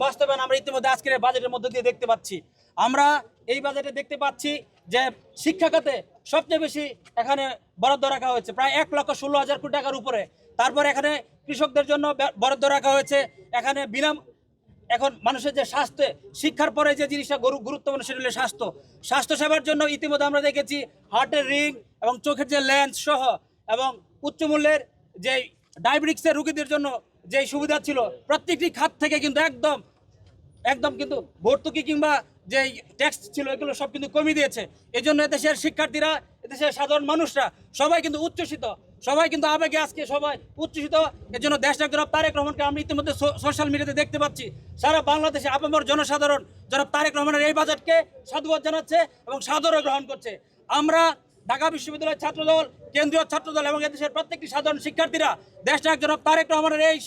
বাস্তবায়ন আমরা ইতিমধ্যে আজকের বাজেটের মধ্যে দিয়ে দেখতে পাচ্ছি। আমরা এই বাজেটে দেখতে পাচ্ছি যে শিক্ষা খাতে সবচেয়ে বেশি এখানে বরাদ্দ রাখা হয়েছে, প্রায় 1,16,000 কোটি টাকার উপরে। তারপর এখানে কৃষকদের জন্য বরাদ্দ রাখা হয়েছে। এখানে এখন মানুষের যে স্বাস্থ্য, শিক্ষার পরে যে জিনিসটা গুরুত্বপূর্ণ সেটা হলো স্বাস্থ্য সেবার জন্য ইতিমধ্যে আমরা দেখেছি হার্টের রিং এবং চোখের যে লেন্স সহ এবং উচ্চমূল্যের যে ডায়াবেটিক্সের রোগীদের জন্য যে সুবিধা ছিল প্রত্যেকটি খাত থেকে কিন্তু একদম কিন্তু ভর্তুকি কিংবা যে ট্যাক্স ছিল এগুলো সব কিন্তু কমিয়ে দিয়েছে। এই জন্য এদেশের শিক্ষার্থীরা, এদেশের সাধারণ মানুষরা সবাই কিন্তু উচ্ছ্বসিত, সবাই কিন্তু আবেগে আজকে সবাই উচ্ছ্বসিত। এর জন্য দেশনায়ক জনাব তারেক রহমানকে আমরা ইতিমধ্যে সোশ্যাল মিডিয়াতে দেখতে পাচ্ছি। সারা বাংলাদেশে আপামর জনসাধারণ জনাব তারেক রহমানের এই বাজেটকে সাধুবাদ জানাচ্ছে এবং সাদরে গ্রহণ করছে। আমরা ঢাকা বিশ্ববিদ্যালয়ের ছাত্রদল, কেন্দ্রীয় ছাত্রদল এবং এদেশের প্রত্যেকটি সাধারণ শিক্ষার্থীরা দেশনায়ক জনাব তারেক রহমানের এই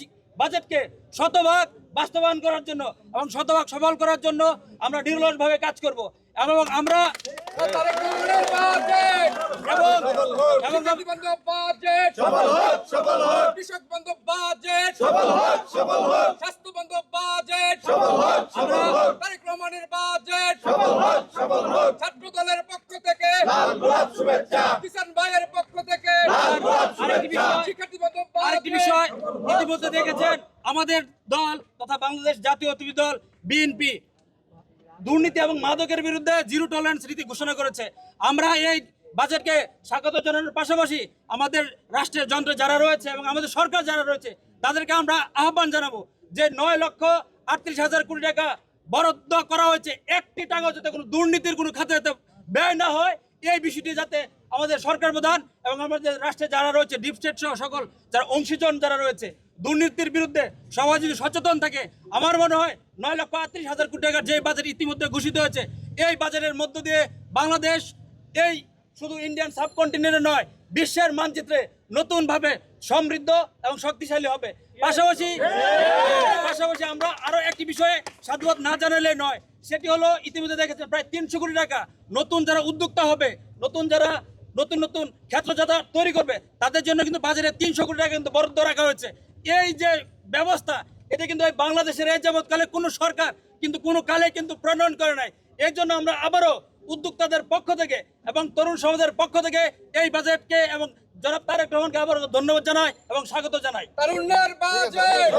বাজেটকে শতভাগ বাস্তবায়ন করার জন্য এবং শতভাগ সফল করার জন্য আমরা নিরলসভাবে কাজ করব এবং আমরা ছাত্রদলের পক্ষ থেকে, কিষান ভাইয়ের পক্ষ থেকে আরেকটি বিষয় ইতিমধ্যে দেখেছেন, আমাদের দল তথা বাংলাদেশ জাতীয়তাবাদী দল বিএনপি দুর্নীতি এবং মাদকের বিরুদ্ধে জিরো টলারেন্স নীতি ঘোষণা করেছে। আমরা এই বাজেটকে স্বাগত জানানোর পাশাপাশি আমাদের রাষ্ট্রের যন্ত্রে যারা রয়েছে এবং আমাদের সরকার যারা রয়েছে তাদেরকে আমরা আহ্বান জানাবো যে 9,38,000 কোটি টাকা বরাদ্দ করা হয়েছে, একটি টাকা যাতে কোনো দুর্নীতির কোনো খাতে যাতে ব্যয় না হয়, এই বিষয়টি যাতে আমাদের সরকার প্রধান এবং আমাদের রাষ্ট্রে যারা রয়েছে ডিপ স্টেট সহ সকল যারা অংশীজন যারা রয়েছে দুর্নীতির বিরুদ্ধে সবাই যদি সচেতন থাকে, আমার মনে হয় 9,38,000 কোটি টাকার যে বাজেট ইতিমধ্যে ঘোষিত হয়েছে এই বাজেটের মধ্য দিয়ে বাংলাদেশ এই শুধু ইন্ডিয়ান সাবকন্টিনেন্টে নয় বিশ্বের মানচিত্রে নতুনভাবে সমৃদ্ধ এবং শক্তিশালী হবে। পাশাপাশি আমরা আরো একটি বিষয়ে সাধুবাদ না জানালে নয়, সেটি হলো ইতিমধ্যে দেখেছেন প্রায় 300 কোটি টাকা নতুন যারা উদ্যোক্তা হবে, যারা নতুন ক্ষেত্র যারা তৈরি করবে তাদের জন্য কিন্তু বাজারে 300 কোটি টাকা কিন্তু বরাদ্দ রাখা হয়েছে। এই যে ব্যবস্থা এটা কিন্তু বাংলাদেশের এই যাবৎকালে কোনো সরকার কিন্তু কোনো কালে কিন্তু প্রণয়ন করে নাই। এর জন্য আমরা আবারও উদ্যোক্তাদের পক্ষ থেকে এবং তরুণ সমাজের পক্ষ থেকে এই বাজেটকে এবং জনাব তারেক রহমানকে আবারও ধন্যবাদ জানাই এবং স্বাগত জানাই। তারুণ্যের বাজেট